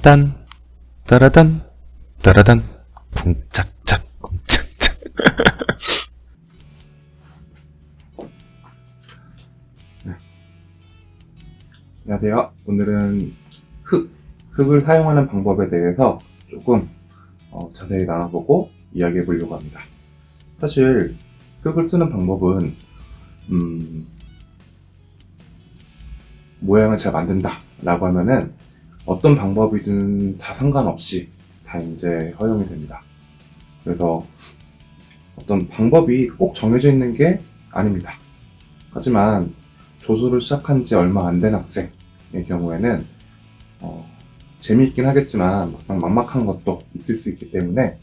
딴, 따라단, 따라단, 쿵짝짝, 쿵짝짝. 안녕하세요. 오늘은 흙을 사용하는 방법에 대해서 조금 자세히 나눠보고 이야기해 보려고 합니다. 사실 흙을 쓰는 방법은 모양을 잘 만든다 라고 하면은 어떤 방법이든 다 상관없이 다 이제 허용이 됩니다. 그래서 어떤 방법이 꼭 정해져 있는 게 아닙니다. 하지만 조수를 시작한 지 얼마 안 된 학생의 경우에는 재미있긴 하겠지만 막상 막막한 것도 있을 수 있기 때문에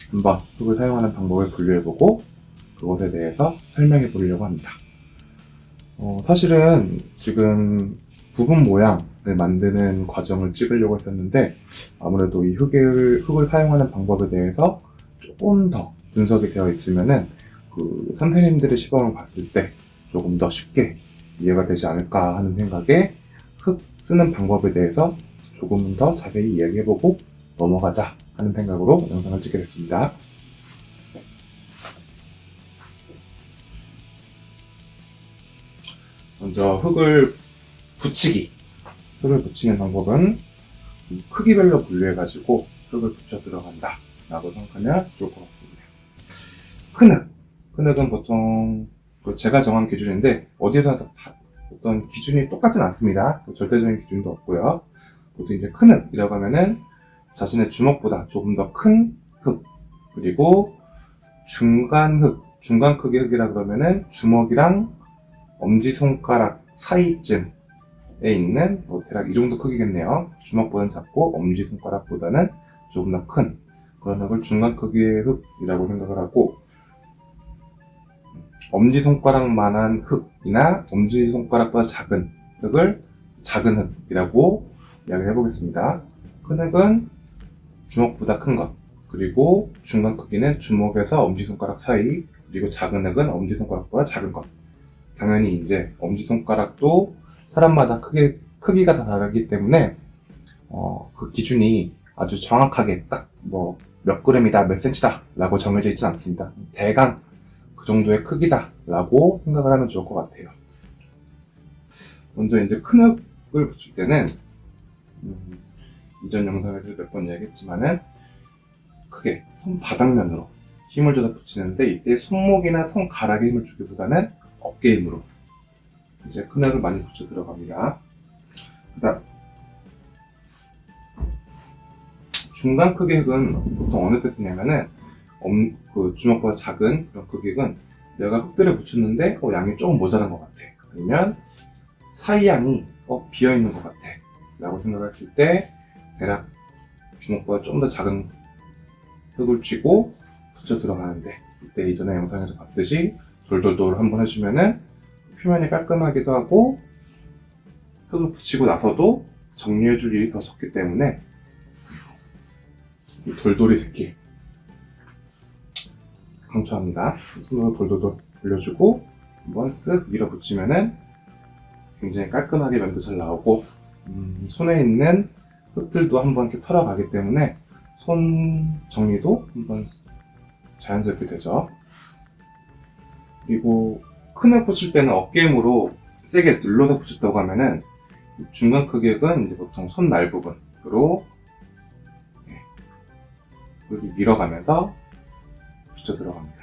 한번 흙을 사용하는 방법을 분류해보고 그것에 대해서 설명해 보려고 합니다. 사실은 지금 부분 모양을 만드는 과정을 찍으려고 했었는데 아무래도 이 흙을 사용하는 방법에 대해서 조금 더 분석이 되어 있으면은 그 선생님들의 시범을 봤을 때 조금 더 쉽게 이해가 되지 않을까 하는 생각에 흙 쓰는 방법에 대해서 조금 더 자세히 이야기해보고 넘어가자 하는 생각으로 영상을 찍게 됐습니다. 먼저 흙을 붙이는 방법은 크기별로 분류해가지고 흙을 붙여 들어간다 라고 생각하면 좋을 것 같습니다. 큰 흙은 보통 제가 정한 기준인데 어디에서나 어떤 기준이 똑같진 않습니다. 절대적인 기준도 없고요. 보통 이제 큰 흙이라고 하면은 자신의 주먹보다 조금 더 큰 흙, 그리고 중간 크기 흙이라 그러면은 주먹이랑 엄지손가락 사이쯤에 있는 대략 이 정도 크기겠네요. 주먹보다는 작고 엄지손가락보다는 조금 더 큰 그런 흙을 중간 크기의 흙이라고 생각을 하고, 엄지손가락만한 흙이나 엄지손가락보다 작은 흙을 작은 흙이라고 이야기를 해보겠습니다. 큰 흙은 주먹보다 큰 것, 그리고 중간 크기는 주먹에서 엄지손가락 사이, 그리고 작은 흙은 엄지손가락보다 작은 것. 당연히 이제 엄지손가락도 사람마다 크기가 다 다르기 때문에 그 기준이 아주 정확하게 딱 몇 그램이다, 몇 센치다 라고 정해져 있지 않습니다. 대강 그 정도의 크기다 라고 생각을 하면 좋을 것 같아요. 먼저 이제 큰 흙을 붙일 때는 이전 영상에서 몇 번 이야기했지만은 크게 손바닥면으로 힘을 줘서 붙이는데, 이때 손목이나 손가락에 힘을 주기보다는 어깨 힘으로 이제 큰 흙을 많이 붙여 들어갑니다. 그다음 중간 크기 흙은 보통 어느 때 쓰냐면은 그 주먹보다 작은 그런 크기 흙은 내가 흙들을 붙였는데 양이 조금 모자란 것 같아, 아니면 사이 양이 비어있는 것 같아 라고 생각했을 때 대략 주먹보다 좀 더 작은 흙을 쥐고 붙여 들어가는데, 이때 이전에 영상에서 봤듯이 돌돌돌 한번 해주면은 표면이 깔끔하기도 하고 흙을 붙이고 나서도 정리해줄 일이 더 적기 때문에 이 돌돌이 스킬 강추합니다. 손으로 돌돌돌 돌려주고 한번 쓱 밀어붙이면은 굉장히 깔끔하게 면도 잘 나오고, 손에 있는 흙들도 한번 이렇게 털어가기 때문에 손 정리도 한번 자연스럽게 되죠. 그리고 큰 흙 붙일 때는 어깨 힘으로 세게 눌러서 붙였다고 하면은 중간 크기 흙은 이제 보통 손날 부분으로 여기 밀어가면서 붙여 들어갑니다.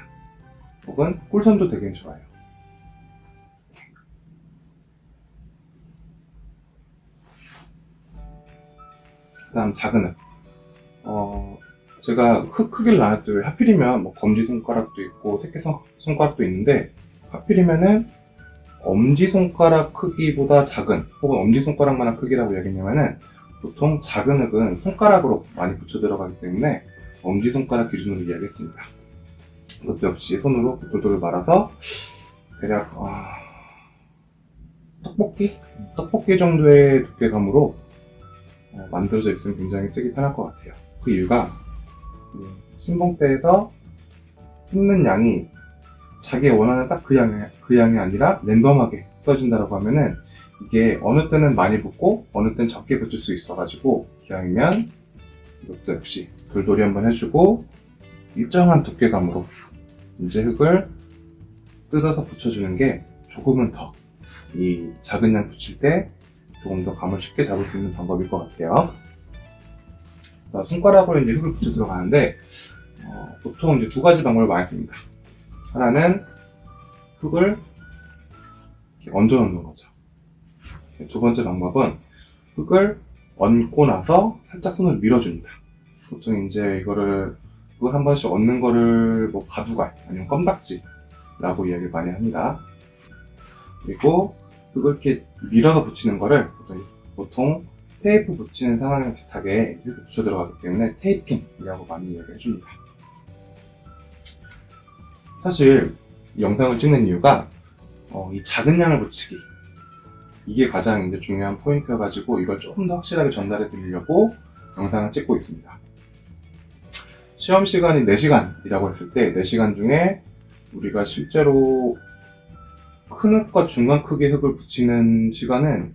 혹은 꿀선도 되게 좋아요. 그 다음 작은 흙. 제가 흙 크기를 나눌 때 왜 하필이면 검지손가락도 있고 새끼손가락도 있는데, 하필이면은 엄지손가락 크기보다 작은 혹은 엄지손가락만한 크기라고 얘기했냐면은 보통 작은 흙은 손가락으로 많이 붙여 들어가기 때문에 엄지손가락 기준으로 이야기했습니다. 그것도 역시 손으로 돌돌 말아서 대략 떡볶이 정도의 두께감으로 만들어져 있으면 굉장히 쓰기 편할 것 같아요. 그 이유가 신봉대에서 붓는 양이 자기 원하는 딱 그 양이 아니라 랜덤하게 떠진다라고 하면은 이게 어느 때는 많이 붙고 어느 때는 적게 붙을 수 있어가지고 기왕이면 이것도 역시 돌돌이 한번 해주고 일정한 두께감으로 이제 흙을 뜯어서 붙여주는 게 조금은 더 이 작은 양 붙일 때 조금 더 감을 쉽게 잡을 수 있는 방법일 것 같아요. 자, 손가락으로 이제 흙을 붙여 들어가는데 보통 이제 두 가지 방법을 많이 씁니다. 하나는 흙을 이렇게 얹어 놓는 거죠. 두 번째 방법은 흙을 얹고 나서 살짝 손을 밀어줍니다. 보통 이제 흙을 한 번씩 얹는 거를 뭐 바둑알 아니면 껌딱지라고 이야기를 많이 합니다. 그리고 흙을 이렇게 밀어서 붙이는 거를 보통 테이프 붙이는 상황이랑 비슷하게 이렇게 붙여 들어가기 때문에 테이핑이라고 많이 이야기를 해줍니다. 사실 이 영상을 찍는 이유가 이 작은 양을 붙이기 이게 가장 이제 중요한 포인트여가지고 이걸 조금 더 확실하게 전달해 드리려고 영상을 찍고 있습니다. 시험 시간이 4시간이라고 했을 때 4시간 중에 우리가 실제로 큰 흙과 중간 크기의 흙을 붙이는 시간은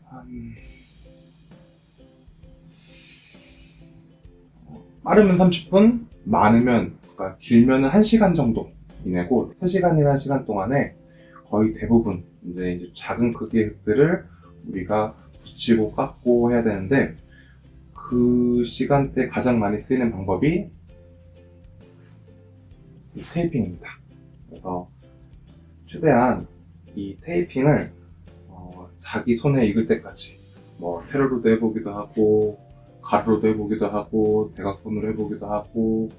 빠르면 30분, 많으면 그러니까 길면은 1시간 정도 이내고 3시간이라는 시간 동안에 거의 대부분 이제 작은 크기의 흙들을 우리가 붙이고 깎고 해야 되는데 그 시간대 가장 많이 쓰이는 방법이 이 테이핑입니다. 그래서 최대한 이 테이핑을 자기 손에 익을 때까지 뭐 세로로도 해보기도 하고 가로로도 해보기도 하고 대각선으로 해보기도 하고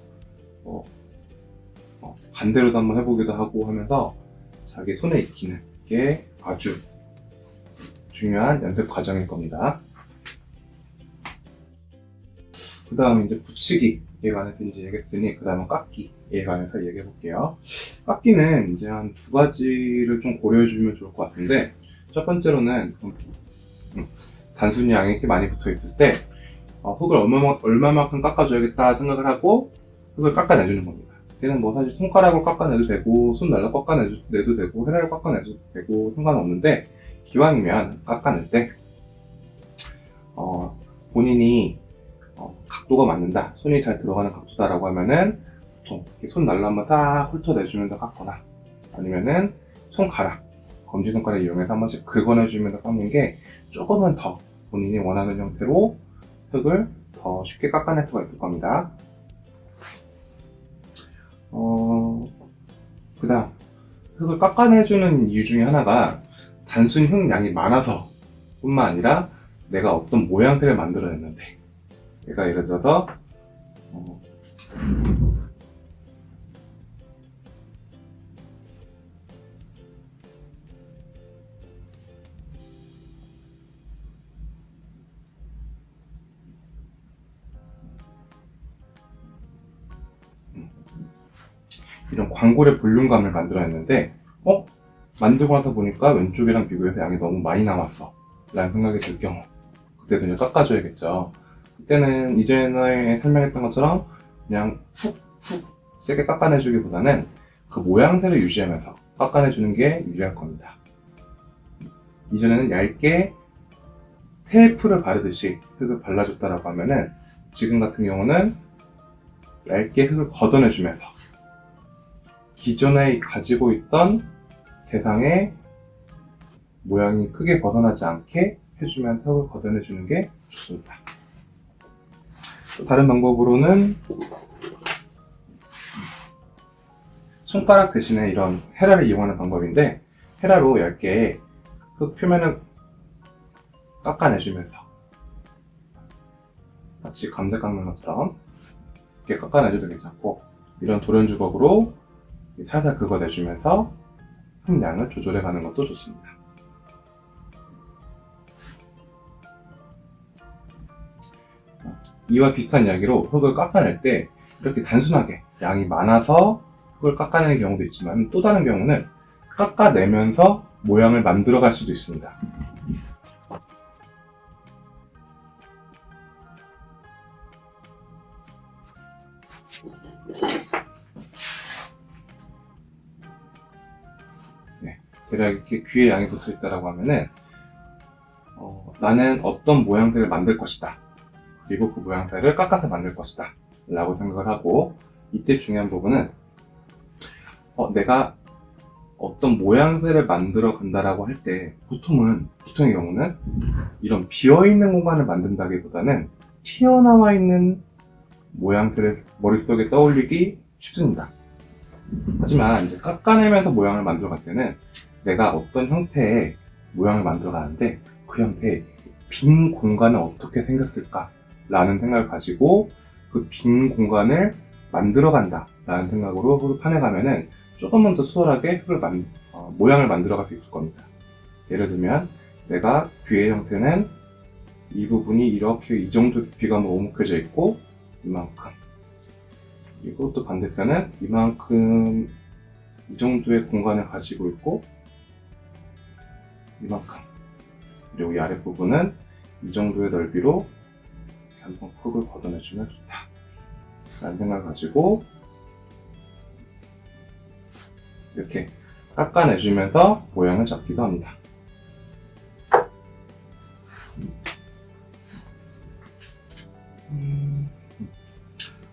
반대로도 한번 해보기도 하고 하면서 자기 손에 익히는 게 아주 중요한 연습 과정일 겁니다. 그 다음에 이제 붙이기에 관해서 이제 얘기했으니 그 다음은 깎기에 관해서 얘기해 볼게요. 깎기는 이제 한 두 가지를 좀 고려해 주면 좋을 것 같은데 첫 번째로는 단순히 양이 이렇게 많이 붙어 있을 때 흙을 얼마만큼 깎아줘야겠다 생각을 하고 흙을 깎아내주는 겁니다. 얘는 뭐 사실 손가락으로 깎아내도 되고 손날로 깎아내도 되고 헤라로 깎아내도 되고 상관없는데 기왕이면 깎아낼 때 본인이 각도가 맞는다, 손이 잘 들어가는 각도다라고 하면은 보통 손날로 한번 딱 훑어내주면서 깎거나 아니면은 손가락, 검지손가락 이용해서 한 번씩 긁어내주면서 깎는 게 조금은 더 본인이 원하는 형태로 흙을 더 쉽게 깎아낼 수가 있을 겁니다. 그 다음 흙을 깎아내주는 이유 중에 하나가 단순히 흙 양이 많아서 뿐만 아니라 내가 어떤 모양새를 만들어냈는데 얘가 예를 들어서 이런 광골의 볼륨감을 만들어냈는데 만들고 나서 보니까 왼쪽이랑 비교해서 양이 너무 많이 남았어 라는 생각이 들 경우 그때도 이제 깎아줘야겠죠. 그때는 이전에 설명했던 것처럼 그냥 훅훅 세게 깎아내주기보다는 그 모양새를 유지하면서 깎아내주는 게 유리할 겁니다. 이전에는 얇게 테이프를 바르듯이 흙을 발라줬다라고 하면은 지금 같은 경우는 얇게 흙을 걷어내주면서 기존에 가지고 있던 대상의 모양이 크게 벗어나지 않게 해주면 흙을 걷어내주는 게 좋습니다. 또 다른 방법으로는 손가락 대신에 이런 헤라를 이용하는 방법인데 헤라로 얇게 흙 표면을 깎아내주면서 마치 감자 깎는 것처럼 이렇게 깎아내줘도 괜찮고 이런 돌연 주걱으로 살살 긁어내주면서 흙 양을 조절해가는 것도 좋습니다. 이와 비슷한 이야기로 흙을 깎아낼 때 이렇게 단순하게 양이 많아서 흙을 깎아내는 경우도 있지만 또 다른 경우는 깎아내면서 모양을 만들어갈 수도 있습니다. 대략 이렇게 귀에 양이 붙어 있다라고 하면은 나는 어떤 모양새를 만들 것이다. 그리고 그 모양새를 깎아서 만들 것이다. 라고 생각을 하고, 이때 중요한 부분은 내가 어떤 모양새를 만들어 간다라고 할 때 보통의 경우는 이런 비어있는 공간을 만든다기보다는 튀어나와 있는 모양새를 머릿속에 떠올리기 쉽습니다. 하지만 이제 깎아내면서 모양을 만들어 갈 때는 내가 어떤 형태의 모양을 만들어 가는데 그 형태의 빈 공간은 어떻게 생겼을까 라는 생각을 가지고 그 빈 공간을 만들어 간다 라는 생각으로 흙을 파내가면은 조금만 더 수월하게 모양을 만들어 갈 수 있을 겁니다. 예를 들면 내가 귀의 형태는 이 부분이 이렇게 이 정도 깊이감으로 오목해져 있고 이만큼, 그리고 또 반대편은 이만큼 이 정도의 공간을 가지고 있고 이만큼, 그리고 이 아랫부분은 이 정도의 넓이로 한번 흙을 걷어내주면 좋다 라는 생각을 가지고 이렇게 깎아내주면서 모양을 잡기도 합니다.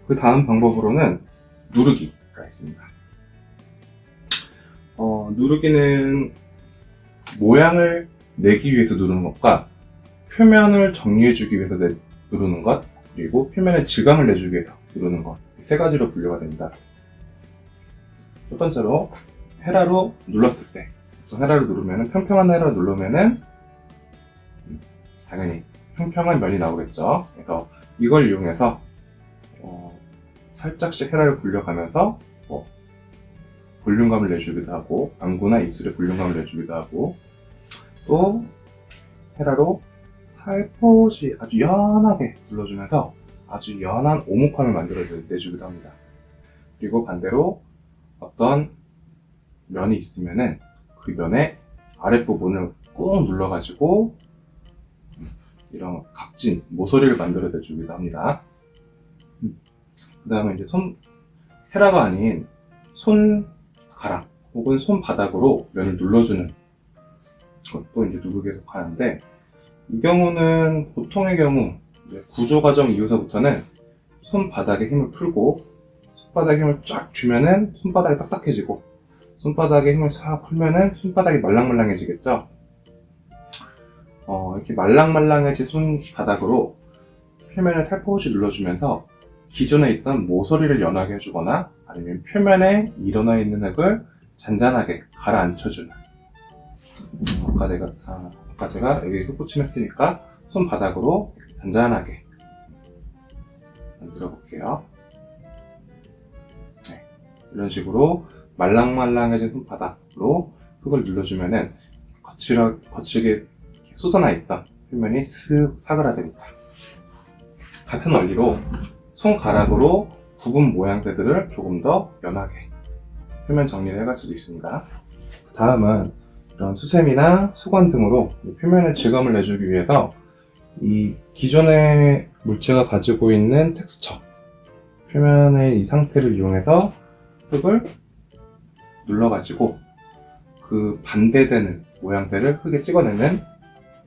그 다음 방법으로는 누르기가 있습니다. 누르기는 모양을 내기 위해서 누르는 것과 표면을 정리해주기 위해서 누르는 것, 그리고 표면의 질감을 내주기 위해서 누르는 것, 세 가지로 분류가 됩니다. 첫 번째로 헤라로 눌렀을 때, 헤라를 누르면은, 평평한 헤라를 누르면은 당연히 평평한 면이 나오겠죠. 그래서 이걸 이용해서 살짝씩 헤라를 굴려가면서 볼륨감을 내주기도 하고, 안구나 입술에 볼륨감을 내주기도 하고, 또 헤라로 살포시 아주 연하게 눌러주면서 아주 연한 오목함을 만들어내주기도 합니다. 그리고 반대로 어떤 면이 있으면은 그 면의 아랫부분을 꾹 눌러가지고 이런 각진, 모서리를 만들어내주기도 합니다. 그 다음에 이제 헤라가 아닌 손가락 혹은 손바닥으로 면을 눌러주는 것도 이제 누르기에 속하는데, 이 경우는 보통의 경우 구조 과정 이후서부터는 손바닥에 힘을 풀고 손바닥에 힘을 쫙 주면은 손바닥이 딱딱해지고 손바닥에 힘을 싹 풀면은 손바닥이 말랑말랑해지겠죠. 이렇게 말랑말랑해진 손바닥으로 표면을 살포시 눌러주면서 기존에 있던 모서리를 연하게 해주거나 아니면 표면에 일어나 있는 흙을 잔잔하게 가라앉혀주는, 아까 제가 여기 흙붙임 했으니까 손바닥으로 잔잔하게 만들어 볼게요. 네, 이런 식으로 말랑말랑해진 손바닥으로 흙을 눌러주면은 거칠게 솟아나 있던 표면이 슥 사그라듭니다. 같은 원리로 손가락으로 부분 모양새들을 조금 더 연하게 표면 정리를 해갈 수도 있습니다. 다음은 이런 수세미나 수건 등으로 표면에 질감을 내주기 위해서 이 기존의 물체가 가지고 있는 텍스처, 표면의 이 상태를 이용해서 흙을 눌러가지고 그 반대되는 모양새를 흙에 찍어내는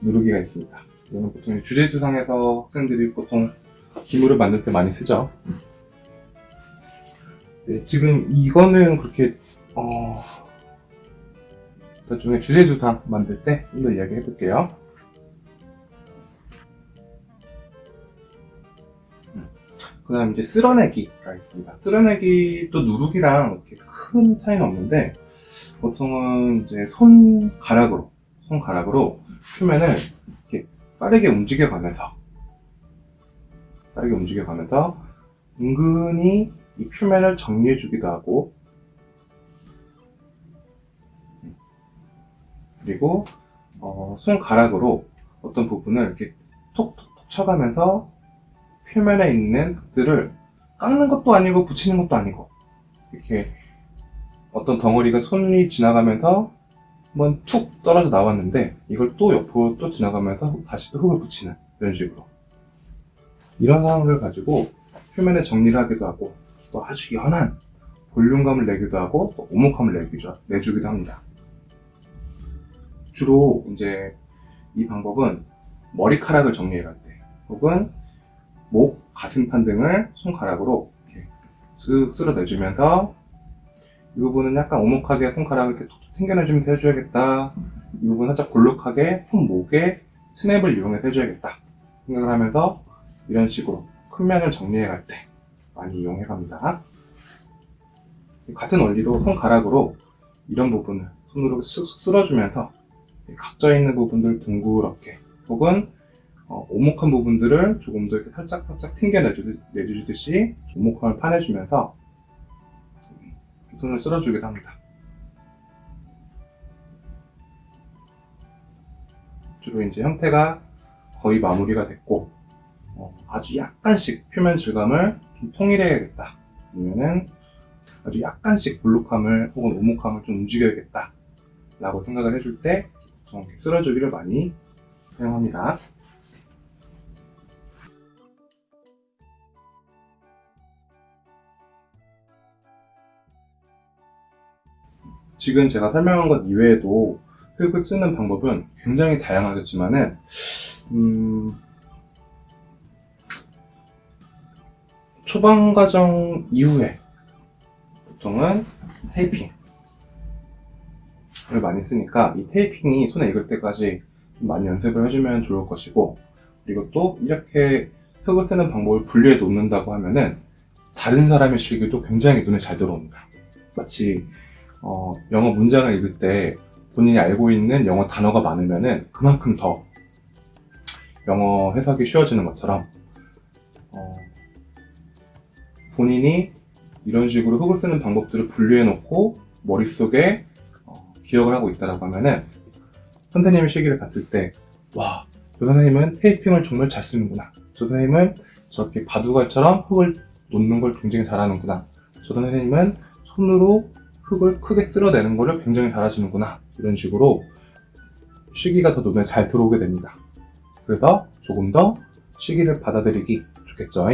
누르기가 있습니다. 이거는 보통 주제주상에서 학생들이 보통 기물을 만들 때 많이 쓰죠. 네, 지금 이거는 그렇게 나중에 주제주상 만들 때 좀 더 이야기 해볼게요. 그 다음 이제 쓸어내기가 있습니다. 쓸어내기도 누르기랑 이렇게 큰 차이는 없는데, 보통은 이제 손가락으로 표면을 이렇게 빠르게 움직여가면서 은근히 이 표면을 정리해주기도 하고, 그리고 손가락으로 어떤 부분을 이렇게 톡톡톡 쳐가면서 표면에 있는 흙들을 깎는 것도 아니고 붙이는 것도 아니고, 이렇게 어떤 덩어리가 손이 지나가면서 한번 툭 떨어져 나왔는데 이걸 또 옆으로 또 지나가면서 다시 또 흙을 붙이는, 이런 식으로 이런 상황을 가지고 표면에 정리를 하기도 하고, 또 아주 연한 볼륨감을 내기도 하고, 또 오목함을 내주기도 합니다. 주로 이제 이 방법은 머리카락을 정리해갈 때, 혹은 목, 가슴판 등을 손가락으로 이렇게 쓱 쓸어내주면서 이 부분은 약간 오목하게 손가락을 이렇게 톡톡 튕겨내주면서 해줘야겠다. 이 부분 살짝 골록하게 손목에 스냅을 이용해서 해줘야겠다 생각을 하면서 이런 식으로 큰 면을 정리해갈 때 많이 이용해갑니다. 같은 원리로 손가락으로 이런 부분을 손으로 쑥쑥 쓸어주면서 각져있는 부분들 둥그렇게, 혹은 오목한 부분들을 조금 더 이렇게 살짝 내주듯이 오목함을 파내주면서 손을 쓸어주기도 합니다. 주로 이제 형태가 거의 마무리가 됐고, 아주 약간씩 표면 질감을 좀 통일해야겠다, 아니면은 아주 약간씩 볼록함을 혹은 오목함을 좀 움직여야겠다 라고 생각을 해줄 때 보통 이렇게 쓸어주기를 많이 사용합니다. 지금 제가 설명한 것 이외에도 흙을 쓰는 방법은 굉장히 다양하겠지만은 초반 과정 이후에 보통은 테이핑을 많이 쓰니까 이 테이핑이 손에 익을 때까지 좀 많이 연습을 해주면 좋을 것이고, 그리고 또 이렇게 흙을 쓰는 방법을 분리해 놓는다고 하면은 다른 사람의 실기도 굉장히 눈에 잘 들어옵니다. 마치 영어 문장을 읽을 때 본인이 알고 있는 영어 단어가 많으면은 그만큼 더 영어 해석이 쉬워지는 것처럼, 본인이 이런 식으로 흙을 쓰는 방법들을 분리해 놓고 머릿속에 기억을 하고 있다라고 하면은 선생님의 실기를 봤을 때, 와, 저 선생님은 테이핑을 정말 잘 쓰는구나, 저 선생님은 저렇게 바둑알처럼 흙을 놓는 걸 굉장히 잘하는구나, 저 선생님은 손으로 흙을 크게 쓸어내는 거를 굉장히 잘하시는구나, 이런 식으로 실기가 더 눈에 잘 들어오게 됩니다. 그래서 조금 더 실기를 받아들이기 좋겠죠.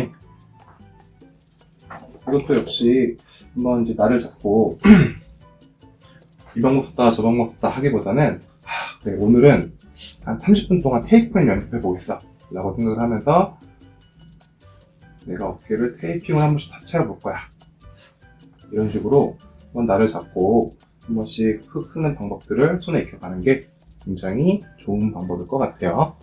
이것도 역시 한번 이제 나를 잡고 이 방법 썼다 저 방법 썼다 하기보다는, 그래, 오늘은 한 30분 동안 테이핑을 연습해 보겠어 라고 생각을 하면서 내가 어깨를 테이핑을 한 번씩 다채워 볼 거야, 이런 식으로 한번 나를 잡고 한 번씩 흙 쓰는 방법들을 손에 익혀가는 게 굉장히 좋은 방법일 것 같아요.